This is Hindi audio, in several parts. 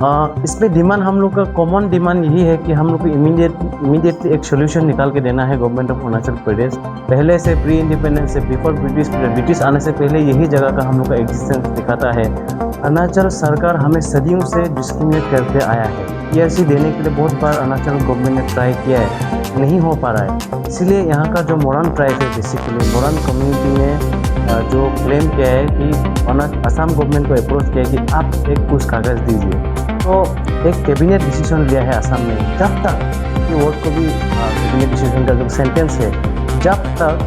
इसमें डिमांड हम लोग का कॉमन डिमांड यही है कि हम लोग को इमीडिएटली एक सोल्यूशन निकाल के देना है गवर्नमेंट ऑफ अरुणाचल प्रदेश। पहले से प्री इंडिपेंडेंस से बिफोर ब्रिटिश आने से पहले यही जगह का हम लोग का एग्जिस्टेंस दिखाता है। अरुणाचल सरकार हमें सदियों से डिस्क्रिमिनेट करते आया है। पीआरसी देने के लिए बहुत बार अरुणाचल गवर्नमेंट ने ट्राई किया है, नहीं हो पा रहा है। इसलिए यहाँ का जो मोरन ट्राइब है, बेसिकली मोरन कम्युनिटी ने जो क्लेम किया है कि असम गवर्नमेंट को अप्रोच किया है कि आप एक कुछ कागज़ दीजिए। तो एक कैबिनेट डिसीजन लिया है असम में, जब तक ये वर्ड को भी कैबिनेट डिसीजन का जो सेंटेंस है, जब तक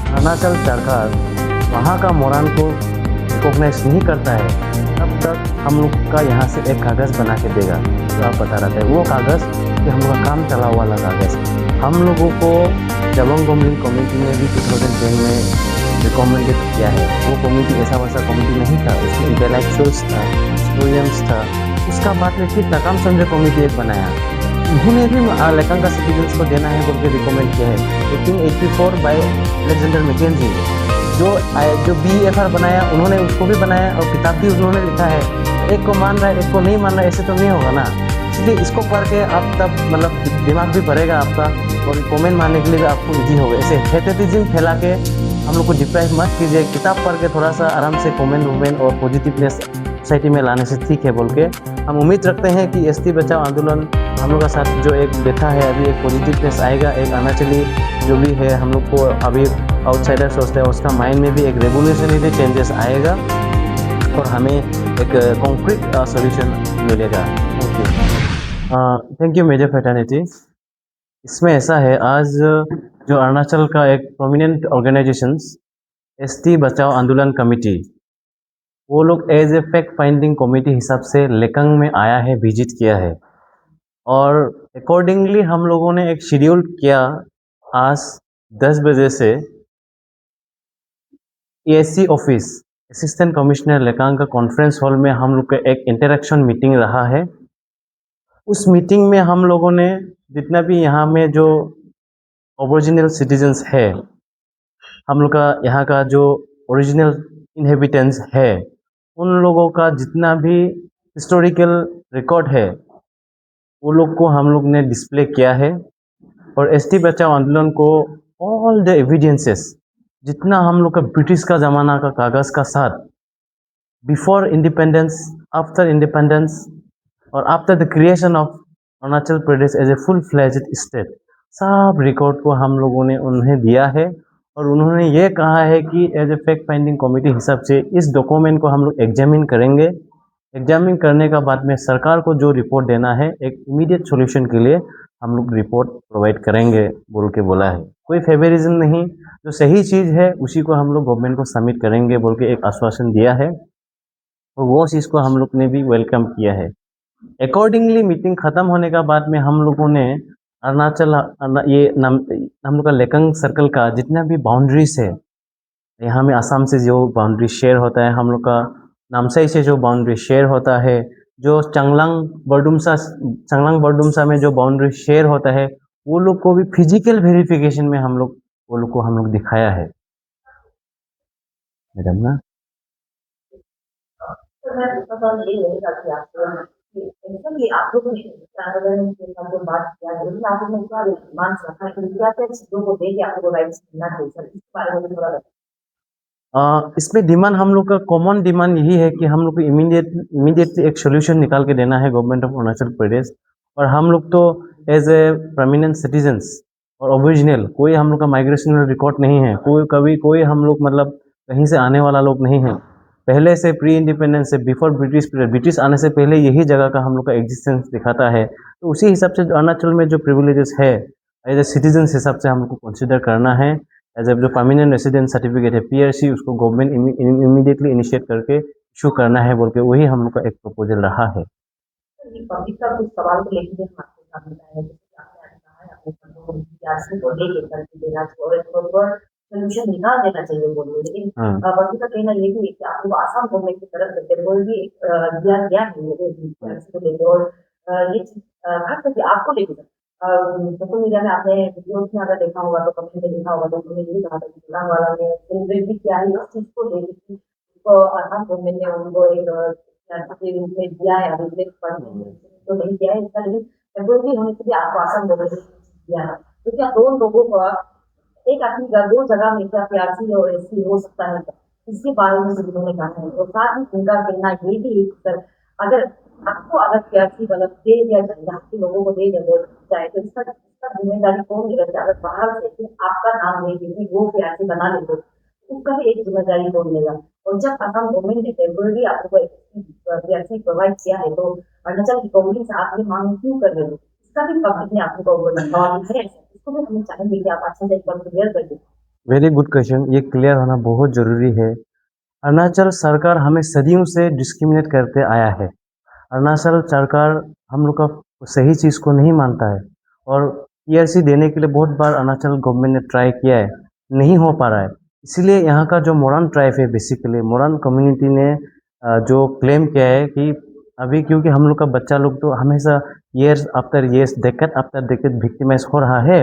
अरुणाचल सरकार वहाँ का मोरान को रिकॉग्नाइज नहीं करता है, तब तक हम लोग का यहाँ से एक कागज़ बना के देगा। जो आप बता रहे थे वो कागज़ कि हम लोग का काम चला वाला कागज़। हम लोगों को जबंग गोमलिंग कमेटी ने भी 2010 में रिकमेंडेड किया है। वो कमेटी ऐसा वैसा कमेटी नहीं था, उसमें इंटेलेक्चुअल्स था, हिस्टोरियंस था। उसका बाद में फिर तकाम संजय कमेटी एक बनाया, उन्होंने भी लेकांगा सिटीजन्स को देना है बोल के रिकमेंड किया है। 1884 बाय अलेक्जेंडर मैकेंजी जो BFR बनाया, उन्होंने उसको भी बनाया और किताब भी उन्होंने लिखा है। एक को मान रहा है, एक को नहीं मान रहा है, ऐसे तो नहीं होगा ना। इसलिए इसको पढ़ के आप तब मतलब दिमाग भी बढ़ेगा आपका, और कमेंट मारने के लिए भी आपको ईजी होगा। ऐसे हेटेटिज्म फैला के हम लोग को डिप्राइव मत कीजिए। किताब पढ़ के थोड़ा सा आराम से कमेंट और पॉजिटिवनेस सोसाइटी में लाने से ठीक है बोल के हम उम्मीद रखते हैं कि एसटी बचाओ आंदोलन हम लोग का साथ जो एक बैठा है, अभी एक पॉजिटिवनेस आएगा। एक अरुणाचली जो भी है हम लोग को अभी आउटसाइडर सोचते हैं, उसका माइंड में भी एक रेवोल्यूशनरी चेंजेस आएगा और हमें एक कॉन्क्रीट सोल्यूशन मिलेगा। Thank you major fraternity. इसमें ऐसा है, आज जो अरुणाचल का एक प्रोमिनेंट ऑर्गेनाइजेशंस एसटी बचाओ आंदोलन कमेटी, वो लोग as a fact finding committee हिसाब से लेकांग में आया है, विजिट किया है। और अकॉर्डिंगली हम लोगों ने एक शेड्यूल किया आज 10 बजे से ESC office assistant commissioner Lekang का कॉन्फ्रेंस हॉल में हम लोग का एक इंटरेक्शन मीटिंग रहा है। उस मीटिंग में हम लोगों ने जितना भी यहाँ में जो ओरिजिनल सिटीजन्स है, हम लोग का यहाँ का जो ओरिजिनल इनहेबिटेंट्स है, उन लोगों का जितना भी हिस्टोरिकल रिकॉर्ड है वो लोग को हम लोग ने डिस्प्ले किया है। और एसटी बचाओ आंदोलन को ऑल द एविडेंसेस जितना हम लोग का ब्रिटिश का ज़माना का कागज़ का साथ, बिफोर इंडिपेंडेंस, आफ्टर इंडिपेंडेंस और after the creation of Arunachal Pradesh as a full fledged state, सब रिकॉर्ड को हम लोगों ने उन्हें दिया है। और उन्होंने ये कहा है कि as a fact finding committee हिसाब से इस डॉक्यूमेंट को हम लोग एग्जामिन करेंगे। एग्जामिन करने का बाद में सरकार को जो रिपोर्ट देना है, एक इमीडिएट सॉल्यूशन के लिए हम लोग रिपोर्ट प्रोवाइड करेंगे बोल के बोला है। कोई फेवरिज्म नहीं, जो सही चीज़ है उसी को हम लोग गवर्नमेंट को सबमिट करेंगे बोल के एक आश्वासन दिया है, और वो चीज़ को हम लोग ने भी वेलकम किया है। अकॉर्डिंगली मीटिंग ख़त्म होने का बाद में हम लोगों ने अरुणाचल हम लोग का लेकांग सर्कल का जितना भी बाउंड्रीज है, यहाँ में आसाम से जो बाउंड्री शेयर होता है, हम लोग का नामसाई से जो बाउंड्री शेयर होता है, जो चांगलांग बरडुमसा में जो बाउंड्री शेयर होता है, वो लोग को भी फिजिकल वेरिफिकेशन में वो लोग को हम लोग दिखाया है। मैडम ना आप लोगों ने आंदोलन के साथ जो बात किया है, उसमें आप लोगों ने क्या मान रखा है कि क्या क्या चीजों को देके आप लोगों को राइट्स मिलना चाहिए सर, इस बारे में थोड़ा इसमें डिमांड हम लोग का कॉमन डिमांड यही है कि हम लोग को इमीडिएटली एक सोल्यूशन निकाल के देना है गवर्नमेंट ऑफ अरुणाचल प्रदेश। और हम लोग तो एज ए परमानेंट सिटीजन्स और ओरिजिनल कोई हम लोग का माइग्रेशनल रिकॉर्ड नहीं है, कोई हम लोग मतलब कहीं से आने वाला लोग नहीं है। पहले से प्री इंडिपेंडेंस से बिफोर ब्रिटिश आने से पहले यही जगह का हम लोग का एग्जिस्टेंस दिखाता है। तो उसी हिसाब से अरुणाचल में जो प्रिविलेजेस है एज ए सिटीजन्स हिसाब से हम लोग को कंसिडर करना है। एज ए जो परमानेंट रेसिडेंट सर्टिफिकेट है PRC, उसको गवर्नमेंट इमीडिएटली इनिशिएट करके इशू करना है बोल के वही हम लोग का एक प्रपोजल रहा है। पब्लिक का कुछ सवाल को लेकर आपके सामने आया है, जैसे आपने कहा है अपने संघों को PRC को लेकर करके देना चाहिए और सोल्यूशन निकाल देना चाहिए बोलिए। लेकिन पब्लिक का कहना ये भी है कि आपको आसाम गवर्नमेंट की तरफ से कोई भी दिया गया है PRC को लेकर, और ये खास करके आपको लेकर सोशल मीडिया में आपने वीडियोस में अगर देखा होगा तो कमेंट में देखा होगा तो उन्होंने यही कहा था कि गुलाम वाला ने सेलिब्रेट भी किया है उस चीज को लेकर कि आसाम गवर्नमेंट ने उनको एक के रूप में दिया है, अभी तक तो नहीं दिया है इसका, लेकिन टेम्पोररी होने से भी आश्वासन दिया है। तो क्या दो लोगों का एक आदमी का दो जगह में क्या प्यासी और ऐसी हो सकता है, इसके बारे में भी उन्होंने कहा है। तो साथ ही उनका कहना ये भी है कि सर, अगर आपको अगर प्यासी मतलब दे दिया जाए, यहाँ के लोगों को दे दिया जाए, तो इसका जिम्मेदारी कौन लेगा? कि अगर बाहर से आपका नाम ले के वो प्यासी बना ले, तो उसका भी एक जिम्मेदारी कौन लेगा? और जब असम गवर्नमेंट ने टेम्पोररी आपको प्यासी प्रोवाइड किया है, तो अरुणाचल की गवर्नमेंट से आप ये मांग क्यों कर रहे हो? इसका भी पब्लिक ने आपको सवाल है, इसको भी हम चाहेंगे कि आप अच्छे से एक बार क्लियर कर दें। वेरी गुड क्वेश्चन, ये क्लियर होना बहुत ज़रूरी है। अरुणाचल सरकार हमें सदियों से डिस्क्रिमिनेट करते आया है। अरुणाचल सरकार हम लोग का सही चीज़ को नहीं मानता है, और पीआरसी देने के लिए बहुत बार अरुणाचल गवर्नमेंट ने ट्राई किया है, नहीं हो पा रहा है। इसीलिए यहाँ का जो मोरन ट्राइब है, बेसिकली मोरन कम्युनिटी ने जो क्लेम किया है कि अभी क्योंकि हम लोग का बच्चा लोग तो हमेशा years after years, decade after decade victimise हो रहा है,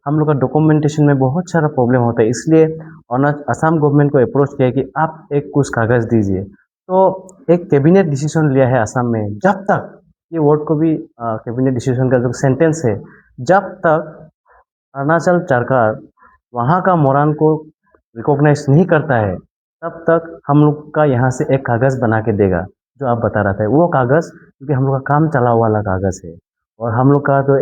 हम लोग का डॉक्यूमेंटेशन में बहुत सारा प्रॉब्लम होता है। इसलिए असम गवर्नमेंट को अप्रोच किया कि आप एक कुछ कागज़ दीजिए। तो एक कैबिनेट डिसीजन लिया है असम में, जब तक ये वर्ड को भी कैबिनेट डिसीजन का जो सेंटेंस है, जब तक अरुणाचल सरकार वहाँ का मोरान को रिकॉग्नाइज नहीं करता है, तब तक हम लोग का यहाँ से एक कागज़ बना के देगा। जो आप बता रहा था वो कागज़, क्योंकि हम लोग का काम चला वाला कागज़ है, और हम लोग का तो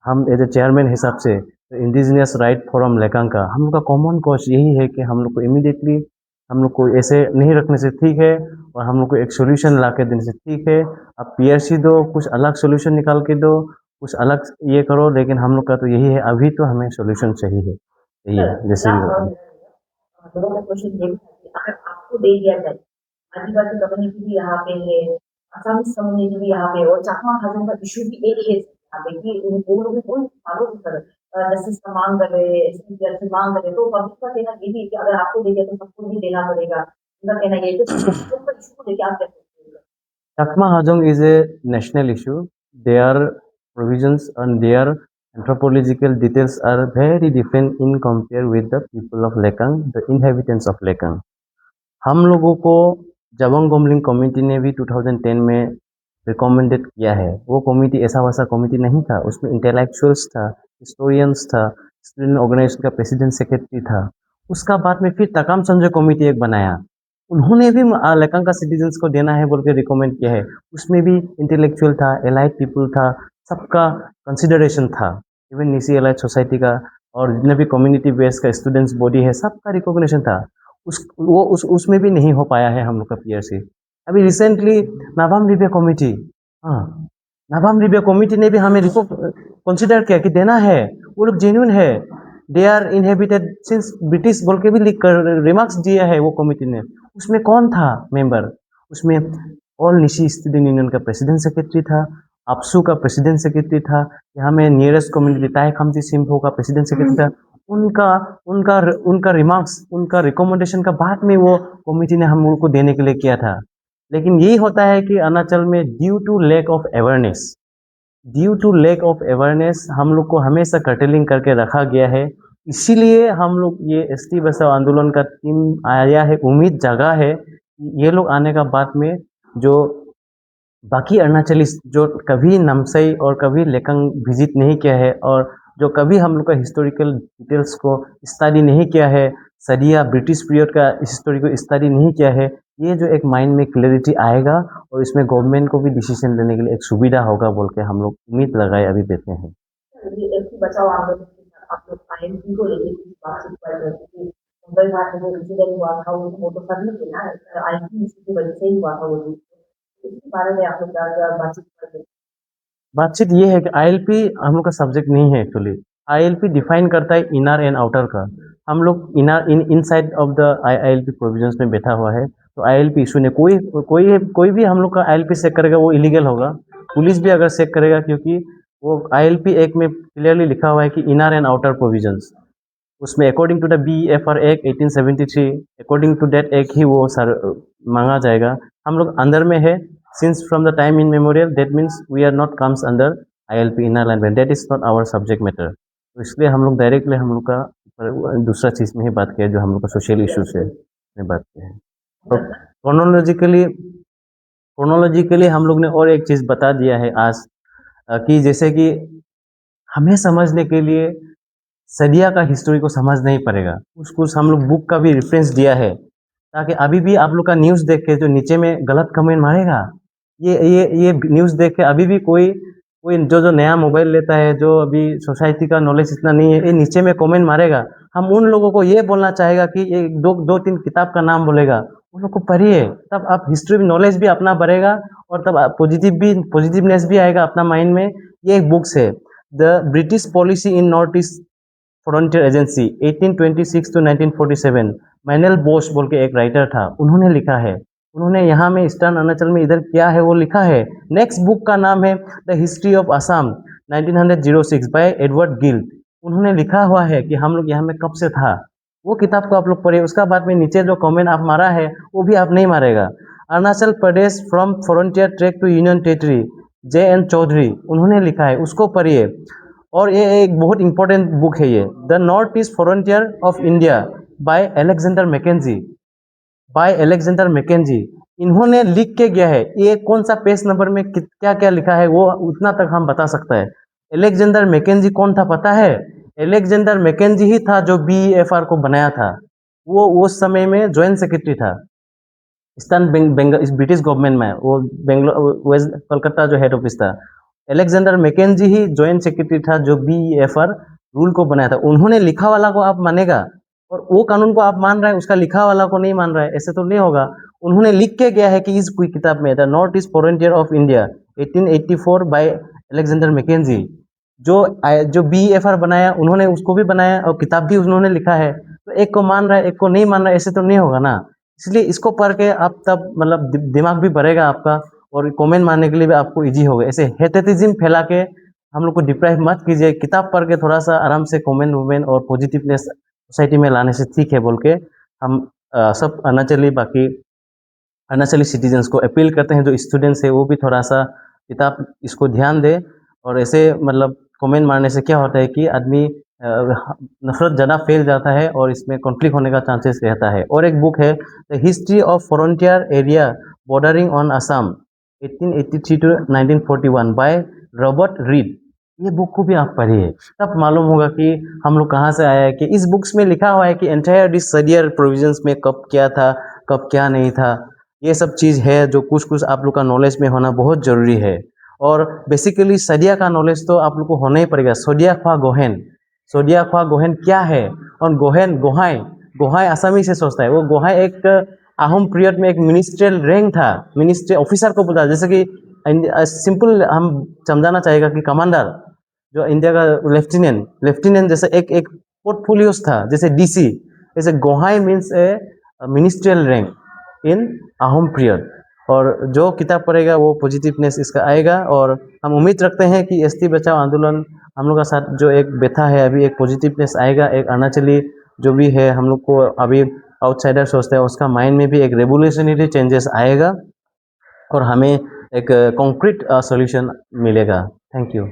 हम एज ए चेयरमैन हिसाब से इंडिजिनियस राइट फोरम लेकांग का हम लोग का कॉमन कॉज यही है कि हम लोग को इमीडिएटली हम लोग को ऐसे नहीं रखने से ठीक है, और हम लोग को एक सोल्यूशन ला के देने से ठीक है। अब पीआरसी दो, कुछ अलग सोल्यूशन निकाल के दो, कुछ अलग ये करो, लेकिन हम लोग का तो यही है, अभी तो हमें सोल्यूशन चाहिए, यही है। जैसे लोगों का क्वेश्चन ये भी था कि अगर आपको दे दिया जाए, आदिवासी कम्युनिटी भी यहाँ पे है, असमीज कम्युनिटी भी यहाँ पे, और चाकमा हाजों का इशू भी एक है यहाँ पे कि वो लोग कोई फॉलो नहीं कर रहे, जस्टिस का मांग कर रहे, एसपीसीआर से मांग कर रहे। तो पब्लिक का कहना ये भी है कि अगर आपको दे दिया तो सबको भी देना पड़ेगा, उनका कहना ये है। तो इशू को लेकर आप क्या सोचते हैं? Chakma Hajong is a national issue. Their provisions and their anthropological details are very different in compare with the people of Lekang, the inhabitants of Lekang. हम लोगों को जबंग गोमलिंग कमेटी ने भी 2010 में रिकमेंडेड किया है। वो कमेटी ऐसा वैसा कमेटी नहीं था, उसमें इंटेलेक्चुअल्स था, हिस्टोरियंस था, स्टूडेंट ऑर्गेनाइजेशन का प्रेसिडेंट सेक्रेटरी था। उसका बाद में फिर तकाम संजय कमेटी एक बनाया, उन्होंने भी लेकांग का सिटीजन्स को देना है बोल के रिकमेंड किया है। उसमें भी इंटेलेक्चुअल था, एलाइट पीपल था, सबका कंसिडरेशन था, इवन नीसी एलाइट सोसाइटी का और जितने भी कम्युनिटी बेस्ड का स्टूडेंट्स बॉडी है, सबका रिकॉग्निशन था। उसमें भी नहीं हो पाया है हम लोग का पीआरसी। अभी रिसेंटली नाबाम रिव्यू कमेटी, हाँ, नाबाम रिव्यू कमेटी ने भी हमें कंसिडर किया कि देना है, वो लोग जेन्युइन है, they are inhabited since British बोल के भी लिख कर रिमार्क्स दिया है वो कमेटी ने। उसमें कौन था मेंबर? उसमें ऑल निशी स्टूडेंट यूनियन का प्रेसिडेंट सेक्रेटरी था, अपसू का प्रेसिडेंट सेक्रेटरी था, यहाँ में नियरेस्ट कम्युनिटी ताई खमती सिम्फो का प्रेसिडेंट सेक्रेटरी था। उनका उनका उनका रिमार्क्स, उनका रिकमेंडेशन का बाद में वो कमेटी ने हम लोग को देने के लिए किया था। लेकिन यही होता है कि अरुणाचल में due to lack of awareness हम लोग को हमेशा कर्टेलिंग करके रखा गया है। इसीलिए हम लोग ये एसटी बचाओ आंदोलन का टीम आया है, उम्मीद जगा है कि ये लोग आने का बाद में जो बाकी अरुणाचली जो कभी नामसाई और कभी लेकांग विजिट नहीं किया है, और जो कभी हम लोग का हिस्टोरिकल डिटेल्स को स्टडी नहीं किया है, सदिया ब्रिटिश पीरियड का हिस्टोरी को स्टडी नहीं किया है, ये जो एक माइंड में क्लैरिटी आएगा और इसमें गवर्नमेंट को भी डिसीजन लेने के लिए एक सुविधा होगा बोल के हम लोग उम्मीद लगाए अभी देते हैं। ये एसटी बचाओ आंदोलन के साथ आप लोग आईएमपी को लेके कुछ बातचीत कर रहे थे कि मुंबई घाट में जो इंसिडेंट हुआ था वो तो सभी थे ना, आईएमपी की वजह से ही हुआ था वो चीज़। इसके बारे में आप लोग ज़्यादा बातचीत कर रहे थे? बातचीत ये है कि आईएलपी हम लोग का सब्जेक्ट नहीं है एक्चुअली। आईएलपी डिफाइन करता है इनर एंड आउटर का। हम लोग inside of the ILP provisions में बैठा हुआ है, तो आईएलपी इशू ने कोई भी हम लोग का आईएलपी चेक करेगा वो इलीगल होगा। पुलिस भी अगर चेक करेगा, क्योंकि वो आईएलपी एक्ट में क्लियरली लिखा हुआ है कि इनर एंड आउटर प्रोविजंस, उसमें according to the BFR act 1873, according to that act ही वो सर मांगा जाएगा। हम लोग अंदर में है since from the time immemorial, that means we are not comes under ILP inner line, that is not our subject matter. तो इसलिए हम लोग डायरेक्टली हम लोग का दूसरा चीज़ में ही बात किया, जो हम लोग का सोशल इशू से में बात किया है। तो क्रोनोलॉजिकली क्रोनोलॉजिकली हम लोग ने और एक चीज़ बता दिया है आज, कि जैसे कि हमें समझने के लिए सदिया का हिस्ट्री को समझना ही पड़ेगा। कुछ हम लोग बुक का भी रेफरेंस दिया है, ताकि अभी भी आप लोग का न्यूज़ देख के जो नीचे में गलत कमेंट मारेगा, ये न्यूज़ देख के अभी भी कोई कोई जो नया मोबाइल लेता है, जो अभी सोसाइटी का नॉलेज इतना नहीं है, ये नीचे में कमेंट मारेगा। हम उन लोगों को ये बोलना चाहेगा कि ये दो तीन किताब का नाम बोलेगा, उन लोग को पढ़िए, तब आप हिस्ट्री में नॉलेज भी अपना बढ़ेगा और तब पॉजिटिवनेस भी आएगा अपना माइंड में। ये एक बुक्स है, the British policy in North East Frontier Agency 1826 to 1947। Manilal Bose बोल के एक राइटर था, उन्होंने लिखा है। उन्होंने यहाँ में ईस्टर्न अरुणाचल में इधर क्या है वो लिखा है। नेक्स्ट बुक का नाम है the history of Assam 1906 bye Edward guild. उन्होंने लिखा हुआ है कि हम लोग यहाँ में कब से था। वो किताब को आप लोग पढ़िए। उसका बाद में नीचे जो कमेंट आप मारा है वो भी आप नहीं मारेगा। Arunachal Pradesh from frontier tract to union territory, J.N. Chaudhary, उन्होंने लिखा है, उसको पढ़िए। और ये एक बहुत इंपॉर्टेंट बुक है ये, the North East Frontier of India by Alexander Mackenzie. इन्होंने लिख के गया है, ये कौन सा पेज नंबर में क्या क्या लिखा है वो उतना तक हम बता सकता है। अलेक्जेंडर मैकेंजी कौन था पता है? अलेक्जेंडर मैकेंजी ही था जो BEFR को बनाया था। वो उस समय में जॉइंट सेक्रेटरी था ईस्टर्न बंगाल ब्रिटिश गवर्नमेंट में। वो बेंगलोर वेस्ट कलकत्ता जो हेड ऑफिस था। अलेक्जेंडर मैकेंजी ही जॉइंट सेक्रेटरी था जो BEFR रूल को बनाया था। उन्होंने लिखा वाला को आप मानेगा और वो कानून को आप मान रहे हैं, उसका लिखा वाला को नहीं मान रहा है, ऐसे तो नहीं होगा। उन्होंने लिख के गया है कि इस कोई किताब में, the North East Frontier of India 1884 by Alexander Mackenzie. जो BEFR बनाया उन्होंने उसको भी बनाया और किताब भी उन्होंने लिखा है। तो एक को मान रहा है एक को नहीं मान रहा है, ऐसे तो नहीं होगा ना। इसलिए इसको पढ़ के आप तब मतलब दिमाग भी बढ़ेगा आपका और कमेंट मारने के लिए भी आपको इजी होगा। ऐसे हेटेटिज्म फैला के हम लोग को डिप्राइव मत कीजिए। किताब पढ़ के थोड़ा सा आराम से कमेंट वोमेंट और पॉजिटिवनेस सोसाइटी में लाने से ठीक है बोल के हम सब अरुणाचली सिटीजन्स को अपील करते हैं। जो स्टूडेंट्स है वो भी थोड़ा सा किताब इसको ध्यान दे। और ऐसे मतलब कमेंट मारने से क्या होता है कि आदमी नफरत ज़्यादा फैल जाता है और इसमें कॉन्फ्लिक्ट होने का चांसेस रहता है। और एक बुक है the history of frontier area bordering on Assam 1883 to 1941 by Robert Reid. ये बुक को भी आप पढ़िए, तब मालूम होगा कि हम लोग कहाँ से आया है। कि इस बुक्स में लिखा हुआ है कि एंटायर दिस सदियर प्रोविजंस में कब क्या था कब क्या नहीं था। ये सब चीज़ है जो कुछ आप लोग का नॉलेज में होना बहुत ज़रूरी है। और बेसिकली सदिया का नॉलेज तो आप लोग को होना ही पड़ेगा। सोडिया ख्वा गोहेन क्या है? और गोहाई आसामी से सोचता है। वो गोहाई एक आहम पीरियड में एक मिनिस्ट्रियल रैंक था, मिनिस्ट्री ऑफिसर को बोलता है। जैसे कि सिंपल हम समझाना चाहेगा कि कमांडर जो इंडिया का लेफ्टिनेंट जैसे एक पोर्टफोलियोस था, जैसे DC। जैसे Gohain means a ministerial rank in Ahom period. और जो किताब पढ़ेगा वो पॉजिटिवनेस इसका आएगा। और हम उम्मीद रखते हैं कि ST बचाओ आंदोलन हम लोग का साथ जो एक व्यथा है अभी एक पॉजिटिवनेस आएगा। एक अरुणाचली जो भी है हम लोग को अभी आउटसाइडर सोचते हैं उसका माइंड में भी एक रेवोल्यूशनरी चेंजेस आएगा और हमें एक कॉन्क्रीट सॉल्यूशन मिलेगा। Thank you.